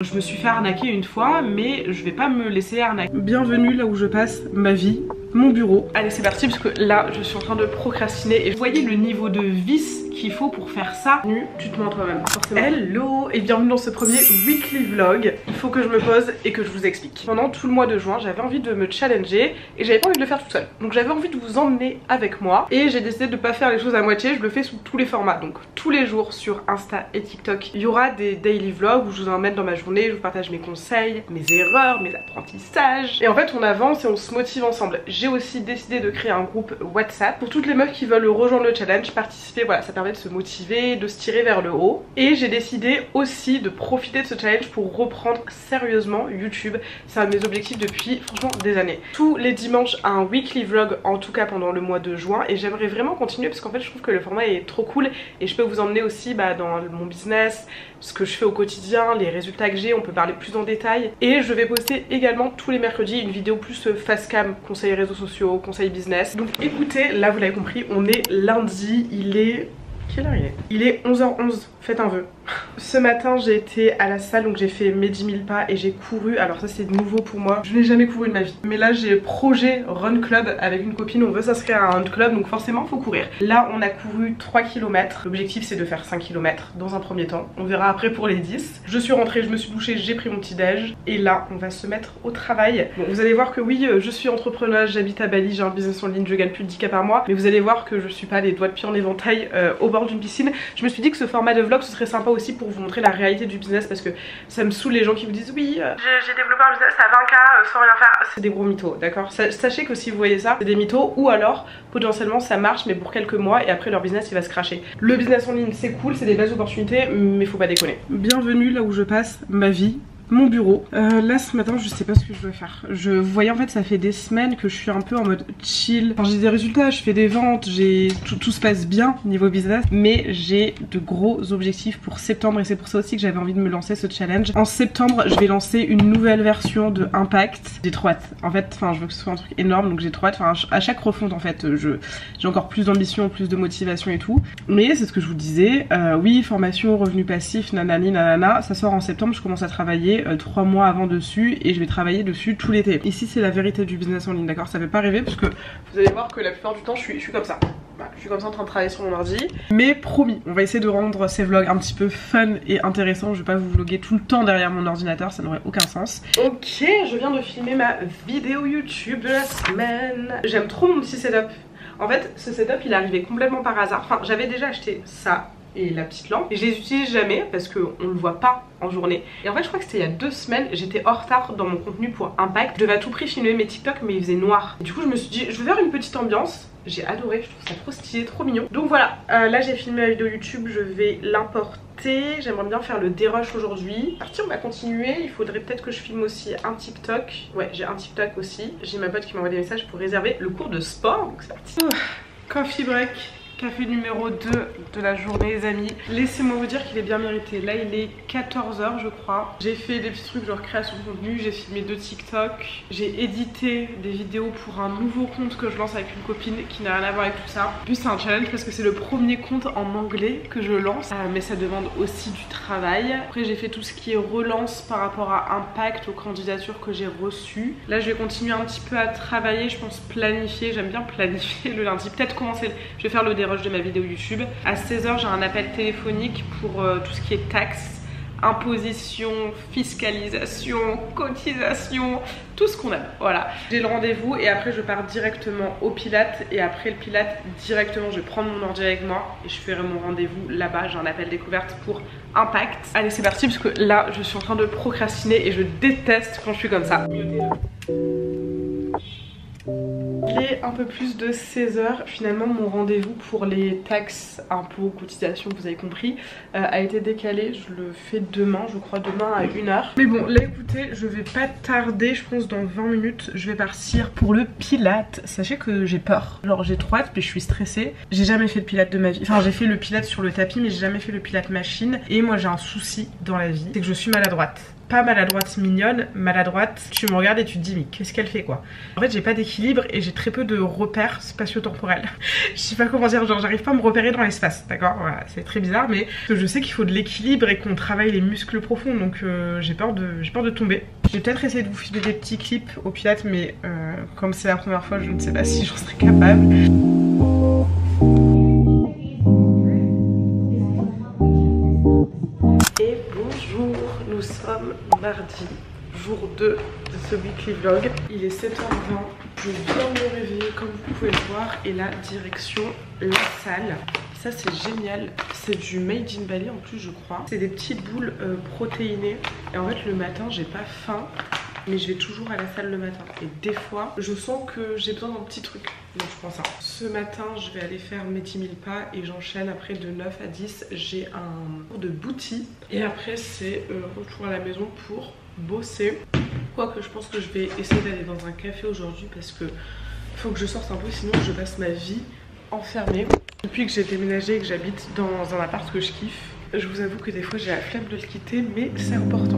Je me suis fait arnaquer une fois, mais je vais pas me laisser arnaquer. Bienvenue là où je passe ma vie, mon bureau. Allez, c'est parti parce que là, je suis en train de procrastiner et vous voyez le niveau de vice qu'il faut pour faire ça. Tu te mens toi-même, forcément. Hello et bienvenue dans ce premier weekly vlog. Il faut que je me pose et que je vous explique. Pendant tout le mois de juin, j'avais envie de me challenger et j'avais pas envie de le faire toute seule. Donc j'avais envie de vous emmener avec moi et j'ai décidé de pas faire les choses à moitié. Je le fais sous tous les formats. Donc tous les jours sur Insta et TikTok, il y aura des daily vlogs où je vous emmène dans ma journée, je vous partage mes conseils, mes erreurs, mes apprentissages. Et en fait, on avance et on se motive ensemble. J'ai aussi décidé de créer un groupe WhatsApp pour toutes les meufs qui veulent rejoindre le challenge, participer. Voilà, ça permet de se motiver, de se tirer vers le haut. Et j'ai décidé aussi de profiter de ce challenge pour reprendre sérieusement YouTube. C'est un de mes objectifs depuis franchement des années. Tous les dimanches un weekly vlog, en tout cas pendant le mois de juin, et j'aimerais vraiment continuer parce qu'en fait je trouve que le format est trop cool et je peux vous emmener aussi dans mon business, ce que je fais au quotidien, les résultats que j'ai, on peut parler plus en détail. Et je vais poster également tous les mercredis une vidéo plus face cam, conseils réseaux sociaux, conseils business. Donc écoutez, là vous l'avez compris, on est lundi, il est... Quelle heure il est? Il est 11h11, faites un vœu. Ce matin j'ai été à la salle, donc j'ai fait mes 10 000 pas et j'ai couru. Alors ça c'est nouveau pour moi, je n'ai jamais couru de ma vie. Mais là j'ai projet Run Club avec une copine, on veut s'inscrire à un Run Club, donc forcément faut courir. Là on a couru 3 km, l'objectif c'est de faire 5 km dans un premier temps. On verra après pour les 10. Je suis rentrée, je me suis douchée, j'ai pris mon petit déj. Et là on va se mettre au travail. Bon, vous allez voir que oui, je suis entrepreneuse, j'habite à Bali, j'ai un business en ligne, je gagne plus de 10K par mois. Mais vous allez voir que je suis pas les doigts de pied en éventail au bord d'une piscine. Je me suis dit que ce format de vlog ce serait sympa aussi pour vous montrer la réalité du business, parce que ça me saoule les gens qui vous disent oui j'ai développé un business à 20K sans rien faire. C'est des gros mythos, d'accord? Sachez que si vous voyez ça, c'est des mythos, ou alors potentiellement ça marche mais pour quelques mois et après leur business il va se cracher. Le business en ligne c'est cool, c'est des belles opportunités, mais faut pas déconner. Bienvenue là où je passe ma vie, mon bureau. Là ce matin je sais pas ce que je dois faire. Vous voyez en fait ça fait des semaines que je suis un peu en mode chill. Enfin j'ai des résultats, je fais des ventes, tout se passe bien niveau business, mais j'ai de gros objectifs pour septembre et c'est pour ça aussi que j'avais envie de me lancer ce challenge. En septembre je vais lancer une nouvelle version de Impact. J'ai trop hâte. En fait je veux que ce soit un truc énorme, donc j'ai trop hâte. Enfin à chaque refonte en fait j'ai encore plus d'ambition, plus de motivation et tout. Mais c'est ce que je vous disais, oui formation, revenu passif, nanani nanana, ça sort en septembre, je commence à travailler 3 mois avant dessus et je vais travailler dessus tout l'été. Ici c'est la vérité du business en ligne, d'accord? Ça fait pas rêver parce que vous allez voir que la plupart du temps je suis comme ça. Voilà, je suis comme ça en train de travailler sur mon ordi. Mais promis, on va essayer de rendre ces vlogs un petit peu fun et intéressants. Je vais pas vous vlogger tout le temps derrière mon ordinateur, ça n'aurait aucun sens. Ok, je viens de filmer ma vidéo YouTube de la semaine. J'aime trop mon petit setup. En fait ce setup il est arrivé complètement par hasard. Enfin j'avais déjà acheté ça et la petite lampe et je les utilise jamais parce qu'on le voit pas en journée. Et en fait je crois que c'était il y a 2 semaines, j'étais en retard dans mon contenu pour Impact. Je devais à tout prix filmer mes TikTok mais il faisait noir. Du coup je me suis dit je vais faire une petite ambiance. J'ai adoré, je trouve ça trop stylé, trop mignon. Donc voilà, là j'ai filmé ma vidéo YouTube, je vais l'importer. J'aimerais bien faire le dérush aujourd'hui. Parti, on va continuer. Il faudrait peut-être que je filme aussi un TikTok. Ouais, j'ai un TikTok aussi. J'ai ma pote qui m'envoie des messages pour réserver le cours de sport. Donc c'est parti. Coffee break. Café numéro 2 de la journée les amis. Laissez-moi vous dire qu'il est bien mérité. Là il est 14h je crois. J'ai fait des petits trucs genre création de contenu, j'ai filmé 2 TikTok, j'ai édité des vidéos pour un nouveau compte que je lance avec une copine qui n'a rien à voir avec tout ça. En plus c'est un challenge parce que c'est le premier compte en anglais que je lance, mais ça demande aussi du travail. Après j'ai fait tout ce qui est relance par rapport à Impact, aux candidatures que j'ai reçues. Là je vais continuer un petit peu à travailler, je pense planifier, j'aime bien planifier le lundi. Peut-être commencer, je vais faire le dérush de ma vidéo YouTube. À 16h j'ai un appel téléphonique pour tout ce qui est taxes, imposition, fiscalisation, cotisation, tout ce qu'on aime. Voilà, j'ai le rendez-vous et après je pars directement au Pilates et après le Pilates directement je vais prendre mon ordi avec moi et je ferai mon rendez-vous là-bas. J'ai un appel découverte pour Impact. Allez c'est parti parce que là je suis en train de procrastiner et je déteste quand je suis comme ça. Il est un peu plus de 16h. Finalement mon rendez-vous pour les taxes, impôts, cotisations, vous avez compris, a été décalé. Je le fais demain, je crois demain à 1h. Mais bon là écoutez, je vais pas tarder, je pense dans 20 minutes je vais partir pour le Pilates. Sachez que j'ai peur, genre j'ai trop hâte mais je suis stressée. J'ai jamais fait de Pilates de ma vie. Enfin j'ai fait le Pilates sur le tapis mais j'ai jamais fait le Pilates machine. Et moi j'ai un souci dans la vie, c'est que je suis maladroite. pas maladroite mignonne, maladroite, tu me regardes et tu te dis mais qu'est-ce qu'elle fait quoi. En fait j'ai pas d'équilibre et j'ai très peu de repères spatio-temporels. Je sais pas comment dire, genre j'arrive pas à me repérer dans l'espace, d'accord, voilà, c'est très bizarre, mais je sais qu'il faut de l'équilibre et qu'on travaille les muscles profonds, donc j'ai peur de tomber. Je vais peut-être essayer de vous filmer des petits clips au pilates, mais comme c'est la première fois, je ne sais pas si j'en serai capable. Et bonjour, nous sommes mardi, jour 2 de ce weekly vlog. Il est 7h20, je viens de me réveiller comme vous pouvez le voir et là direction la salle. Ça c'est génial, c'est du made in Bali en plus je crois. C'est des petites boules protéinées et en fait le matin j'ai pas faim mais je vais toujours à la salle le matin. Et des fois je sens que j'ai besoin d'un petit truc, donc je prends ça. Ce matin je vais aller faire mes 10 000 pas et j'enchaîne après de 9 à 10. J'ai un cours de booty et après c'est retour à la maison pour bosser. Quoique je pense que je vais essayer d'aller dans un café aujourd'hui parce que faut que je sorte un peu sinon je passe ma vie enfermée. Depuis que j'ai déménagé et que j'habite dans un appart que je kiffe, je vous avoue que des fois j'ai la flemme de le quitter, mais c'est important.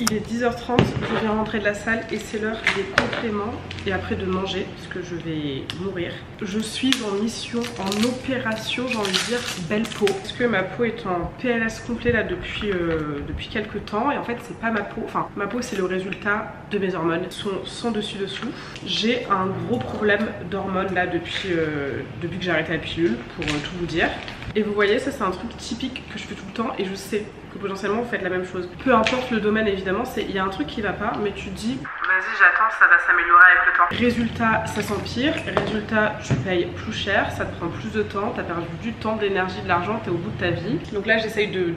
Il est 10h30, je viens rentrer de la salle et c'est l'heure des compléments et après de manger parce que je vais mourir. Je suis en mission, en opération, j'ai envie de dire belle peau. Parce que ma peau est en PLS complet là depuis quelques temps et en fait c'est pas ma peau, enfin ma peau c'est le résultat de mes hormones, elles sont sans dessus dessous. J'ai un gros problème d'hormones là depuis que j'ai arrêté la pilule pour tout vous dire. Et vous voyez ça c'est un truc typique que je fais tout le temps et je sais que potentiellement vous faites la même chose. Peu importe le domaine évidemment, il y a un truc qui va pas mais tu te dis vas-y j'attends, ça va s'améliorer avec le temps. Résultat ça s'empire, résultat tu payes plus cher, ça te prend plus de temps, t'as perdu du temps, de l'énergie, de l'argent, t'es au bout de ta vie. Donc là j'essaye de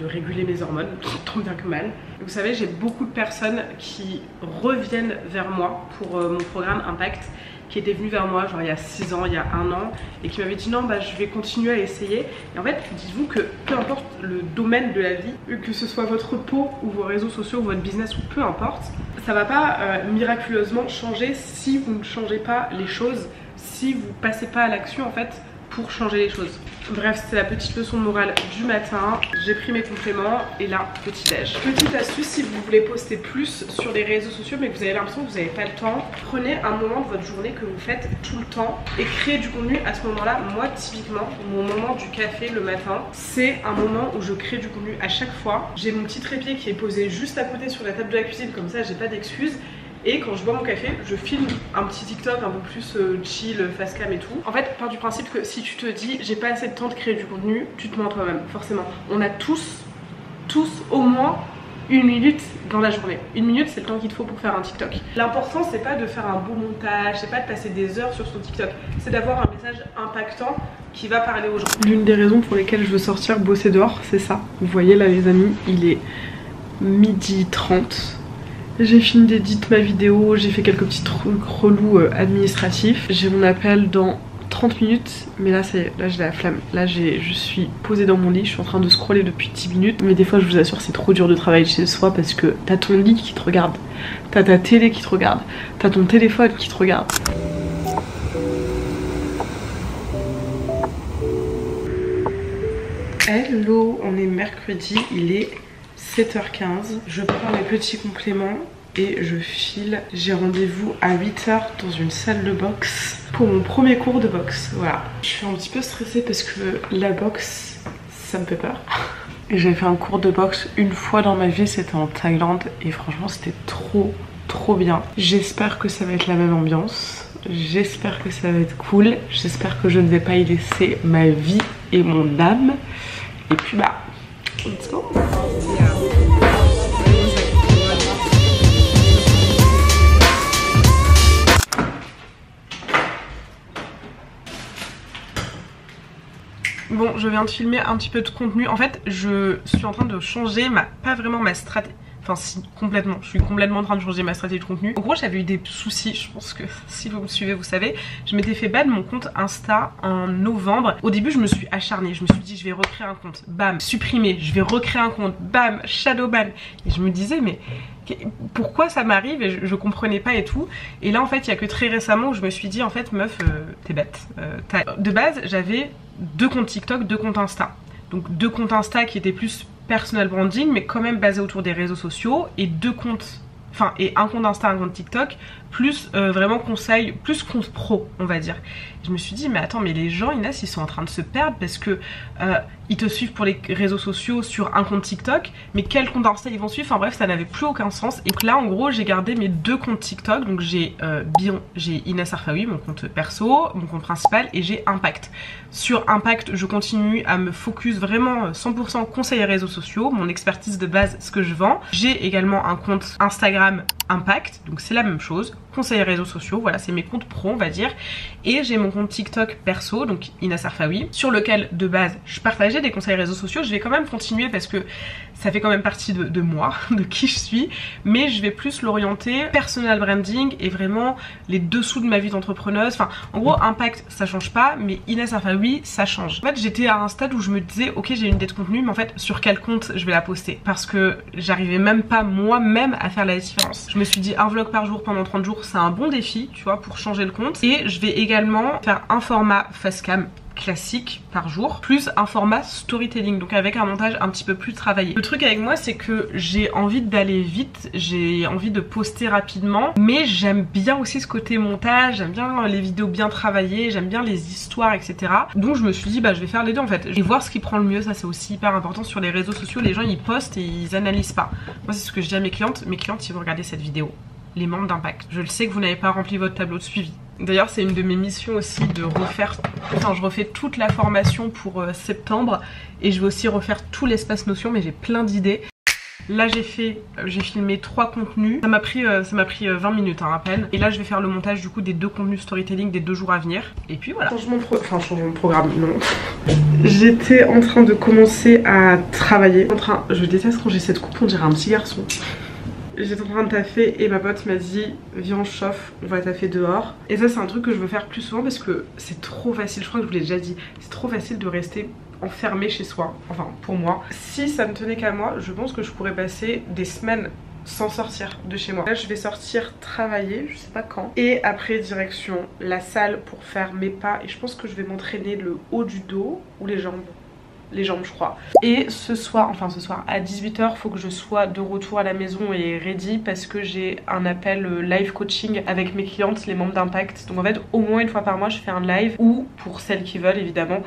réguler mes hormones, tant bien que mal. Vous savez j'ai beaucoup de personnes qui reviennent vers moi pour mon programme Impact, qui était venu vers moi genre il y a 6 ans, il y a 1 an et qui m'avait dit non bah je vais continuer à essayer. Et en fait dites-vous que peu importe le domaine de la vie, que ce soit votre peau ou vos réseaux sociaux ou votre business ou peu importe, ça va pas miraculeusement changer si vous ne changez pas les choses, si vous passez pas à l'action en fait pour changer les choses. Bref, c'est la petite leçon de morale du matin. J'ai pris mes compléments et là, petit déj. Petite astuce, si vous voulez poster plus sur les réseaux sociaux mais que vous avez l'impression que vous n'avez pas le temps, prenez un moment de votre journée que vous faites tout le temps et créez du contenu à ce moment-là. Moi, typiquement, mon moment du café le matin, c'est un moment où je crée du contenu à chaque fois. J'ai mon petit trépied qui est posé juste à côté sur la table de la cuisine, comme ça j'ai pas d'excuses. Et quand je bois mon café, je filme un petit TikTok un peu plus chill, face cam et tout. En fait, part du principe que si tu te dis j'ai pas assez de temps de créer du contenu, tu te mens toi-même, forcément. On a tous au moins 1 minute dans la journée. 1 minute, c'est le temps qu'il te faut pour faire un TikTok. L'important, c'est pas de faire un beau montage, c'est pas de passer des heures sur son TikTok, c'est d'avoir un message impactant qui va parler aux gens. L'une des raisons pour lesquelles je veux sortir bosser dehors, c'est ça. Vous voyez là les amis, il est 12h30. J'ai fini d'éditer ma vidéo, j'ai fait quelques petits trucs relous administratifs. J'ai mon appel dans 30 minutes, mais là ça y est, là j'ai la flamme. Là je suis posée dans mon lit, je suis en train de scroller depuis 10 minutes. Mais des fois je vous assure c'est trop dur de travailler chez soi parce que t'as ton lit qui te regarde, t'as ta télé qui te regarde, t'as ton téléphone qui te regarde. Hello, on est mercredi, il est 7h15, je prends mes petits compléments et je file. J'ai rendez-vous à 8h dans une salle de boxe pour mon premier cours de boxe, voilà. Je suis un petit peu stressée parce que la boxe, ça me fait peur. Et j'ai fait un cours de boxe une fois dans ma vie, c'était en Thaïlande et franchement c'était trop bien. J'espère que ça va être la même ambiance, j'espère que ça va être cool, j'espère que je ne vais pas y laisser ma vie et mon âme. Et puis bah, let's go. Bon, je viens de filmer un petit peu de contenu. En fait, je suis en train de changer pas vraiment ma stratégie. Enfin si, complètement. Je suis complètement en train de changer ma stratégie de contenu. En gros, j'avais eu des soucis. Je pense que si vous me suivez, vous savez. Je m'étais fait ban mon compte Insta en novembre. Au début, je me suis acharnée. Je me suis dit, je vais recréer un compte. Bam, supprimé. Je vais recréer un compte. Bam, shadow ban. Et je me disais, mais pourquoi ça m'arrive? Et je comprenais pas et tout. Et là, en fait, il y a que très récemment où je me suis dit, en fait, meuf, t'es bête. De base, j'avais 2 comptes TikTok, 2 comptes Insta. Donc 2 comptes Insta qui étaient plus personal branding mais quand même basés autour des réseaux sociaux, et 2 comptes, enfin et un compte Insta, un compte TikTok, plus vraiment conseil, plus compte pro on va dire. Je me suis dit mais attends, mais les gens Inès ils sont en train de se perdre parce que ils te suivent pour les réseaux sociaux sur un compte TikTok, mais quel compte Insta ils vont suivre, enfin bref ça n'avait plus aucun sens. Et donc là en gros j'ai gardé mes 2 comptes TikTok, donc j'ai Inès Arfaoui, mon compte perso, mon compte principal, et j'ai Impact. Sur Impact je continue à me focus vraiment 100% conseil et réseaux sociaux, mon expertise de base, ce que je vends. J'ai également un compte Instagram Impact, donc c'est la même chose, conseil et réseaux sociaux, voilà c'est mes comptes pro on va dire. Et j'ai mon compte TikTok perso, donc Inès Arfaoui, sur lequel de base je partageais des conseils réseaux sociaux. Je vais quand même continuer parce que ça fait quand même partie de moi, de qui je suis, mais je vais plus l'orienter personal branding et vraiment les dessous de ma vie d'entrepreneuse. Enfin en gros Impact ça change pas, mais Inès Arfaoui ça change. En fait j'étais à un stade où je me disais ok j'ai une idée de contenu, mais en fait sur quel compte je vais la poster, parce que j'arrivais même pas moi-même à faire la différence. Je me suis dit un vlog par jour pendant 30 jours c'est un bon défi tu vois pour changer le compte, et je vais également faire un format facecam classique par jour, plus un format storytelling, donc avec un montage un petit peu plus travaillé. Le truc avec moi c'est que j'ai envie d'aller vite, j'ai envie de poster rapidement, mais j'aime bien aussi ce côté montage, j'aime bien les vidéos bien travaillées, j'aime bien les histoires etc. Donc je me suis dit bah je vais faire les deux en fait, et voir ce qui prend le mieux, ça c'est aussi hyper important. Sur les réseaux sociaux les gens ils postent et ils analysent pas. Moi c'est ce que je dis à mes clientes si vous regardez cette vidéo, les membres d'Impact, je le sais que vous n'avez pas rempli votre tableau de suivi. D'ailleurs c'est une de mes missions aussi de refaire, enfin je refais toute la formation pour septembre, et je vais aussi refaire tout l'espace Notion, mais j'ai plein d'idées. Là j'ai filmé 3 contenus, ça m'a pris 20 minutes hein, à peine. Et là je vais faire le montage du coup des 2 contenus storytelling des 2 jours à venir. Et puis voilà. Changement de programme, non. J'étais en train de commencer à travailler. Je déteste quand j'ai cette coupe, on dirait un petit garçon. J'étais en train de taffer et ma pote m'a dit viens on chauffe, on va taffer dehors. Et ça c'est un truc que je veux faire plus souvent parce que c'est trop facile, je crois que je vous l'ai déjà dit, c'est trop facile de rester enfermé chez soi, enfin pour moi. Si ça ne tenait qu'à moi, je pense que je pourrais passer des semaines sans sortir de chez moi. Là je vais sortir travailler, je sais pas quand, et après direction la salle pour faire mes pas, et je pense que je vais m'entraîner le haut du dos ou les jambes je crois. Et ce soir à 18 h faut que je sois de retour à la maison et ready parce que j'ai un appel live coaching avec mes clientes, les membres d'Impact. Donc en fait au moins une fois par mois je fais un live, ou pour celles qui veulent évidemment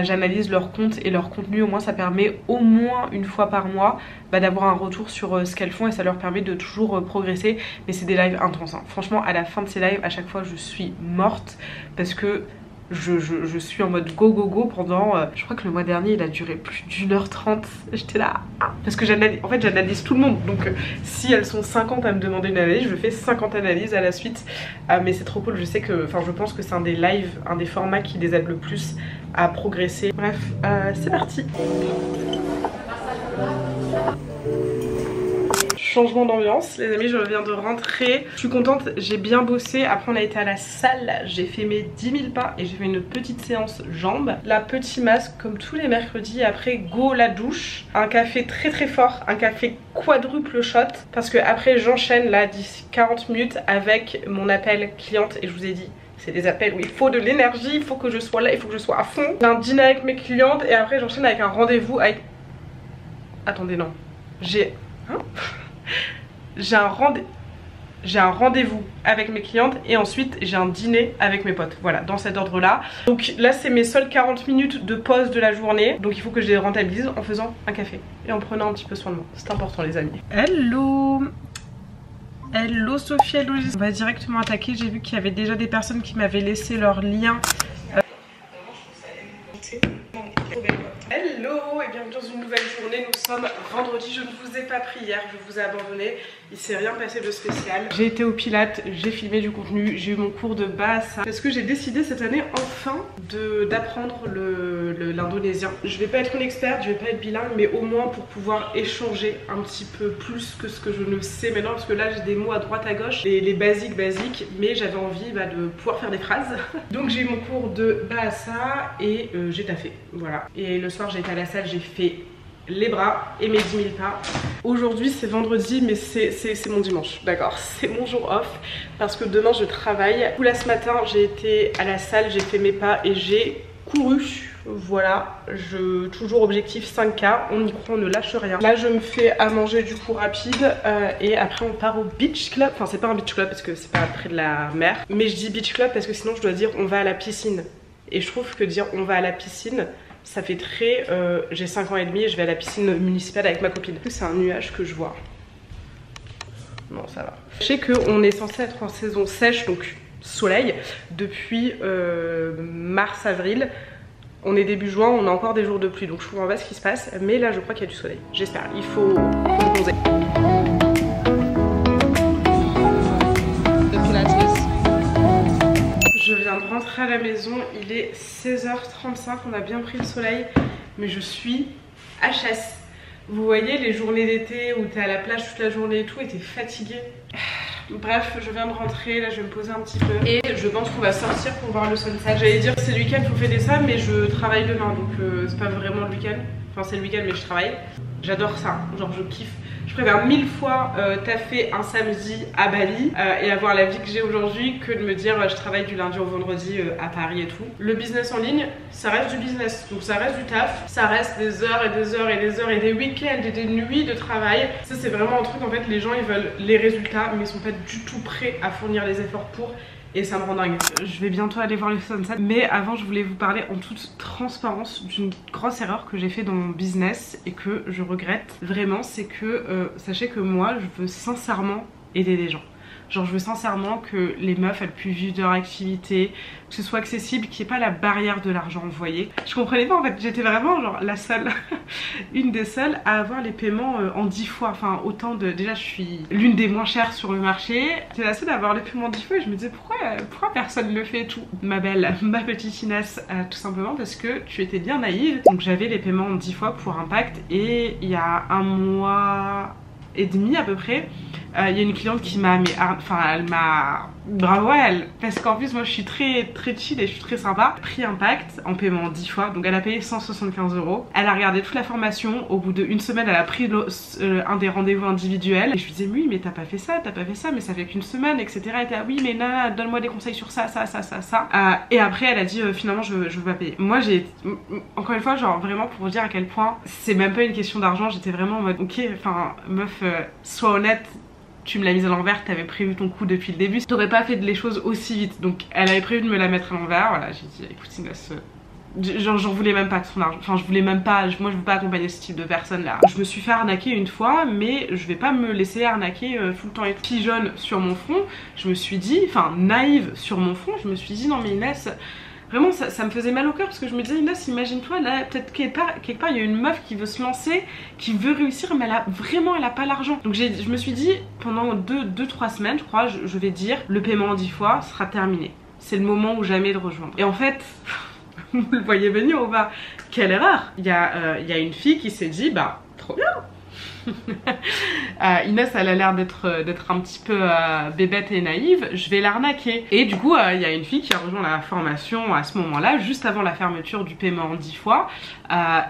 j'analyse leur compte et leur contenu. Au moins ça permet au moins une fois par mois d'avoir un retour sur ce qu'elles font, et ça leur permet de toujours progresser. Mais c'est des lives intenses hein. Franchement à la fin de ces lives à chaque fois je suis morte parce que je suis en mode go go go pendant je crois que le mois dernier il a duré plus d'1 h 30. J'étais là parce que j'analyse tout le monde, donc si elles sont 50 à me demander une analyse, je fais 50 analyses à la suite. Mais c'est trop cool, je sais que, enfin je pense que c'est un des lives, un des formats qui les aide le plus à progresser. Bref c'est parti. Changement d'ambiance les amis, je viens de rentrer, je suis contente, j'ai bien bossé. Après on a été à la salle, j'ai fait mes 10 000 pas et j'ai fait une petite séance jambes, la petit masque comme tous les mercredis. Après go la douche, un café très très fort, un café quadruple shot, parce que après j'enchaîne là d'ici 40 minutes avec mon appel cliente. Et je vous ai dit c'est des appels où il faut de l'énergie, il faut que je sois là, il faut que je sois à fond. J'ai un dîner avec mes clientes et après j'enchaîne avec un rendez-vous avec... Attendez non, j'ai un rendez-vous avec mes clientes et ensuite j'ai un dîner avec mes potes, voilà, dans cet ordre là. Donc là c'est mes seules 40 minutes de pause de la journée, donc il faut que je les rentabilise en faisant un café et en prenant un petit peu soin de moi, c'est important les amis. Hello Sophie, hello. On va directement attaquer, j'ai vu qu'il y avait déjà des personnes qui m'avaient laissé leur lien. Hello et bienvenue dans une nouvelle journée. Nous sommes vendredi, je ne vous ai pas pris hier, je vous ai abandonné. Il s'est rien passé de spécial. J'ai été au Pilates, j'ai filmé du contenu, j'ai eu mon cours de Bahasa. Parce que j'ai décidé cette année enfin d'apprendre l'indonésien. Je vais pas être une experte, je vais pas être bilingue, mais au moins pour pouvoir échanger un petit peu plus que ce que je ne sais maintenant. Parce que là j'ai des mots à droite à gauche, les basiques, mais j'avais envie de pouvoir faire des phrases. Donc j'ai eu mon cours de Bahasa et j'ai taffé, voilà. Et le soir j'ai été à la salle, j'ai fait les bras et mes 10 000 pas. Aujourd'hui c'est vendredi, mais c'est mon dimanche, d'accord, c'est mon jour off parce que demain je travaille. Là ce matin j'ai été à la salle, j'ai fait mes pas et j'ai couru Voilà, toujours objectif 5K, on y croit, on ne lâche rien. Là je me fais à manger du coup rapide et après on part au beach club. Enfin c'est pas un beach club parce que c'est pas près de la mer, mais je dis beach club parce que sinon je dois dire on va à la piscine. Et je trouve que dire on va à la piscine, ça fait très j'ai 5 ans et demi et je vais à la piscine municipale avec ma copine. C'est un nuage que je vois. Non ça va. Je sais qu'on est censé être en saison sèche, donc soleil, depuis mars-avril. On est début juin, on a encore des jours de pluie, donc je comprends pas ce qui se passe, mais là je crois qu'il y a du soleil, j'espère. Il faut bronzer. Je viens de rentrer à la maison, il est 16h35, on a bien pris le soleil, mais je suis HS. Vous voyez les journées d'été où t'es à la plage toute la journée et tout, et t'es fatiguée. Bref, je viens de rentrer, là je vais me poser un petit peu et je pense qu'on va sortir pour voir le sunset. J'allais dire que c'est le week-end, faut fêter ça, mais je travaille demain, donc c'est pas vraiment le week-end. Enfin c'est le week-end mais je travaille. J'adore ça, genre je kiffe. Je préfère 1000 fois taffer un samedi à Bali et avoir la vie que j'ai aujourd'hui que de me dire je travaille du lundi au vendredi à Paris et tout. Le business en ligne, ça reste du business, donc ça reste du taf, ça reste des heures et des heures et des heures et des week-ends et des nuits de travail. Ça c'est vraiment un truc, en fait les gens ils veulent les résultats mais ils sont pas du tout prêts à fournir les efforts pour. Et ça me rend dingue. Je vais bientôt aller voir le sunset, mais avant je voulais vous parler en toute transparence d'une grosse erreur que j'ai fait dans mon business et que je regrette vraiment. C'est que sachez que moi je veux sincèrement aider les gens. Genre je veux sincèrement que les meufs elles puissent vivre de leur activité, que ce soit accessible, qu'il n'y ait pas la barrière de l'argent, vous voyez. Je comprenais pas en fait, j'étais vraiment genre la seule, une des seules à avoir les paiements en 10 fois. Enfin autant de... Déjà je suis l'une des moins chères sur le marché. J'étais la seule à avoir les paiements 10 fois et je me disais pourquoi personne ne le fait et tout. Ma belle, ma petite Inès, tout simplement parce que tu étais bien naïve. Donc j'avais les paiements en 10 fois pour Impact et il y a un mois et demi à peu près, il y a une cliente qui m'a, elle m'a, bravo à elle, parce qu'en plus moi je suis très chill et je suis très sympa. Pris Impact en paiement 10 fois, donc elle a payé 175 €. Elle a regardé toute la formation, au bout d'une semaine elle a pris un des rendez-vous individuels et je lui disais oui mais t'as pas fait ça, mais ça fait qu'une semaine etc. Elle était oui mais nana donne-moi des conseils sur ça. Et après elle a dit finalement je veux pas payer. Moi j'ai, encore une fois genre vraiment pour vous dire à quel point c'est même pas une question d'argent, j'étais vraiment en mode ok enfin meuf sois honnête. Tu me l'as mise à l'envers, t'avais prévu ton coup depuis le début, t'aurais pas fait les choses aussi vite. Donc elle avait prévu de me la mettre à l'envers, voilà, j'ai dit écoute Inès, j'en voulais même pas de son argent, enfin je voulais même pas, moi je veux pas accompagner ce type de personne là. Je me suis fait arnaquer une fois mais je vais pas me laisser arnaquer tout le temps et tout. Pigeonne sur mon front, je me suis dit, enfin naïve sur mon front, je me suis dit non mais Inès, vraiment ça me faisait mal au cœur parce que je me disais Inès imagine-toi là peut-être quelque part il y a une meuf qui veut se lancer, qui veut réussir mais elle a pas l'argent. Donc je me suis dit pendant 2-3 semaines je crois je vais dire le paiement en 10 fois sera terminé. C'est le moment ou jamais de rejoindre. Et en fait vous le voyez venir ou pas? Quelle erreur! Il y a une fille qui s'est dit bah trop bien. Inès elle a l'air d'être un petit peu bébête et naïve, je vais l'arnaquer. Et du coup il y a une fille qui a rejoint la formation à ce moment là, juste avant la fermeture du paiement en 10 fois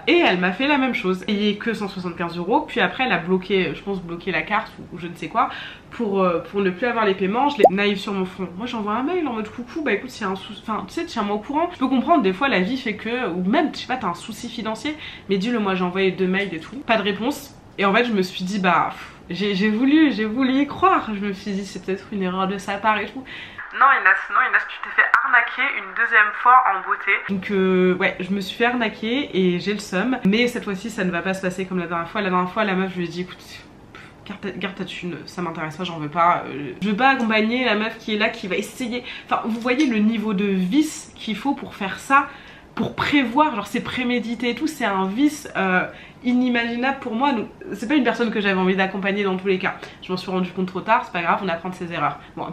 et elle m'a fait la même chose, payé que 175 €, puis après elle a bloqué, je pense bloqué la carte ou je ne sais quoi pour ne plus avoir les paiements. Je l'ai naïve sur mon front. Moi j'envoie un mail en mode coucou bah écoute s'il y a un souci, enfin tu sais tiens-moi au courant. Je peux comprendre des fois la vie fait que, ou même je sais pas t'as un souci financier, mais dis-le moi, j'ai envoyé 2 mails et tout, pas de réponse. Et en fait je me suis dit bah j'ai voulu y croire, je me suis dit c'est peut-être une erreur de sa part et tout. Non Inès, tu t'es fait arnaquer une deuxième fois en beauté. Donc ouais, je me suis fait arnaquer et j'ai le seum. Mais cette fois-ci ça ne va pas se passer comme la dernière fois. La dernière fois la meuf je lui ai dit écoute garde ta thune, ça m'intéresse pas, j'en veux pas. Je veux pas accompagner la meuf qui est là, qui va essayer. Enfin vous voyez le niveau de vice qu'il faut pour faire ça, pour prévoir, genre c'est prémédité et tout, c'est un vice inimaginable pour moi. Donc c'est pas une personne que j'avais envie d'accompagner dans tous les cas. Je m'en suis rendu compte trop tard, c'est pas grave, on apprend de ses erreurs. Bon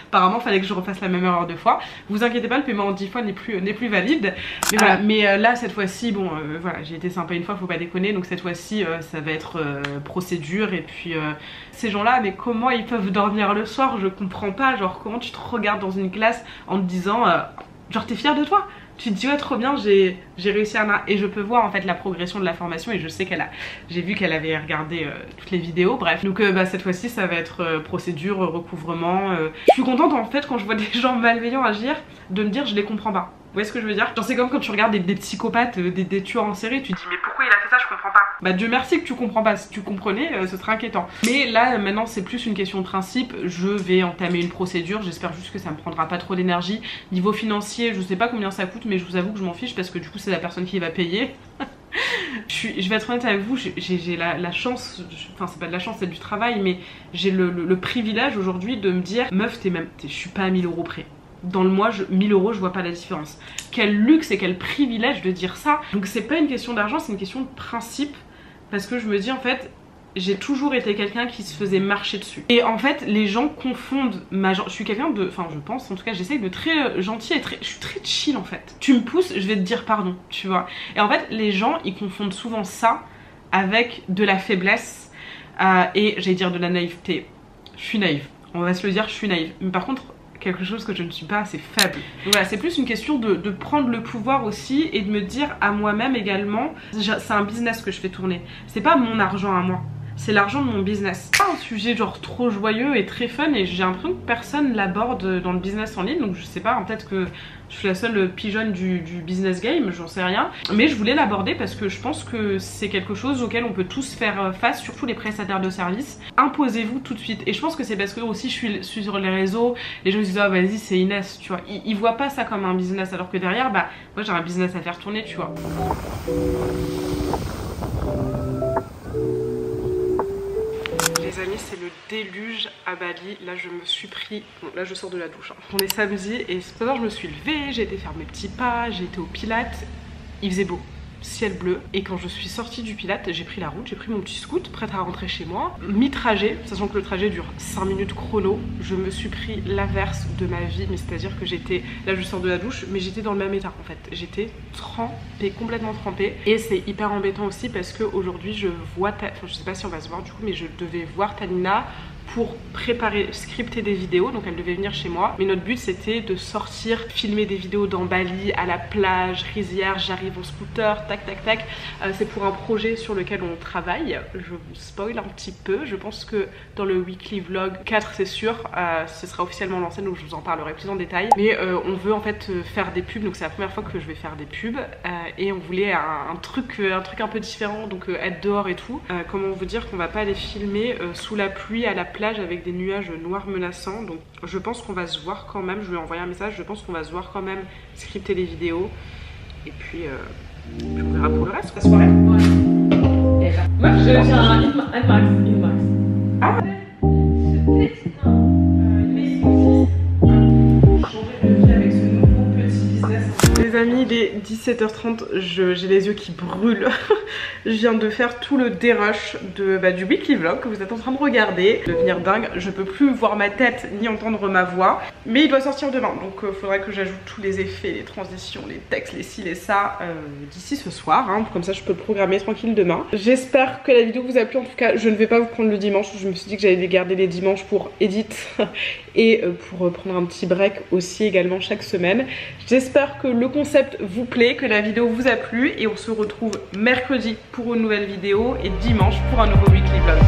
apparemment fallait que je refasse la même erreur 2 fois. Vous inquiétez pas, le paiement en 10 fois n'est plus valide. Mais voilà, mais là cette fois-ci, bon voilà, j'ai été sympa une fois, faut pas déconner. Donc cette fois-ci ça va être procédure. Et puis ces gens-là, mais comment ils peuvent dormir le soir? Je comprends pas, genre comment tu te regardes dans une classe en te disant genre t'es fière de toi? Tu te dis ouais trop bien, j'ai réussi à... Et je peux voir en fait la progression de la formation et je sais j'ai vu qu'elle avait regardé toutes les vidéos, bref. Donc bah, cette fois-ci ça va être procédure, recouvrement. Je suis contente en fait quand je vois des gens malveillants agir de me dire je les comprends pas. voyez ce que je veux dire? Genre c'est comme quand tu regardes des psychopathes, des tueurs en série, tu te dis mais pourquoi il a fait ça, je comprends pas. Bah Dieu merci que tu comprends pas, si tu comprenais ce serait inquiétant. Mais là maintenant c'est plus une question de principe, je vais entamer une procédure, j'espère juste que ça me prendra pas trop d'énergie. Niveau financier je sais pas combien ça coûte mais je vous avoue que je m'en fiche parce que du coup c'est la personne qui va payer. Je vais être honnête avec vous, j'ai la chance, enfin c'est pas de la chance, c'est du travail, mais j'ai le privilège aujourd'hui de me dire meuf je suis pas à 1000 € près. Dans le mois, 1000 € je vois pas la différence. Quel luxe et quel privilège de dire ça. Donc c'est pas une question d'argent, c'est une question de principe. Parce que je me dis en fait, j'ai toujours été quelqu'un qui se faisait marcher dessus. Et en fait, les gens confondent je suis quelqu'un de... Enfin, je pense, en tout cas, j'essaye de très gentil et je suis très chill en fait. Tu me pousses, je vais te dire pardon, tu vois. Et en fait, les gens, ils confondent souvent ça avec de la faiblesse et j'allais dire de la naïveté. Je suis naïve. On va se le dire, je suis naïve. Mais par contre, quelque chose que je ne suis pas assez faible. Donc voilà, c'est plus une question de prendre le pouvoir aussi et de me dire à moi-même également, c'est un business que je fais tourner. C'est pas mon argent à moi. C'est l'argent de mon business. C'est pas un sujet genre trop joyeux et très fun et j'ai l'impression que personne l'aborde dans le business en ligne, donc je sais pas, hein, peut-être que je suis la seule pigeonne du business game, j'en sais rien. Mais je voulais l'aborder parce que je pense que c'est quelque chose auquel on peut tous faire face, surtout les prestataires de services. Imposez-vous tout de suite. Et je pense que c'est parce que aussi je suis sur les réseaux, les gens se disent ah vas-y c'est Inès, tu vois. Ils voient pas ça comme un business alors que derrière, bah moi j'ai un business à faire tourner, tu vois. Les amis, c'est le déluge à Bali. Là je me suis pris, bon là je sors de la douche hein. On est samedi et tout à l'heure je me suis levée, j'ai été faire mes petits pas, j'ai été au Pilates. Il faisait beau, ciel bleu, et quand je suis sortie du Pilates, j'ai pris la route, j'ai pris mon petit scoot, prête à rentrer chez moi. Mi-trajet, sachant que le trajet dure 5 minutes chrono, je me suis pris l'averse de ma vie, mais c'est à dire que j'étais, là je sors de la douche, mais j'étais dans le même état en fait. J'étais trempée, complètement trempée, et c'est hyper embêtant aussi parce que aujourd'hui je vois, enfin je sais pas si on va se voir du coup, mais je devais voir Talina pour préparer, scripter des vidéos, donc elle devait venir chez moi. Mais notre but c'était de sortir, filmer des vidéos dans Bali, à la plage, rizière, j'arrive en scooter, tac tac tac. C'est pour un projet sur lequel on travaille, je vous spoil un petit peu, je pense que dans le weekly vlog 4 c'est sûr, ce sera officiellement lancé donc je vous en parlerai plus en détail. Mais on veut en fait faire des pubs, donc c'est la première fois que je vais faire des pubs et on voulait un truc un peu différent, donc être dehors et tout. Comment vous dire qu'on va pas aller filmer sous la pluie à la plage avec des nuages noirs menaçants, donc je pense qu'on va se voir quand même, je lui ai envoyé un message, je pense qu'on va se voir quand même, scripter des vidéos et puis on verra pour le reste. La soirée. Ouais. Moi j'ai un Inmax. Ah les amis, il est 17h30, j'ai les yeux qui brûlent. Je viens de faire tout le dérush du weekly vlog que vous êtes en train de regarder. Devenir dingue, je peux plus voir ma tête ni entendre ma voix. Mais il doit sortir demain, donc il faudrait que j'ajoute tous les effets, les transitions, les textes, les ci, les ça d'ici ce soir, hein. Comme ça je peux le programmer tranquille demain. J'espère que la vidéo vous a plu, en tout cas je ne vais pas vous prendre le dimanche. Je me suis dit que j'allais les garder les dimanches pour edit et pour prendre un petit break aussi également chaque semaine. J'espère que le concept vous plaît, que la vidéo vous a plu et on se retrouve mercredi pour une nouvelle vidéo et dimanche pour un nouveau weekly vlog.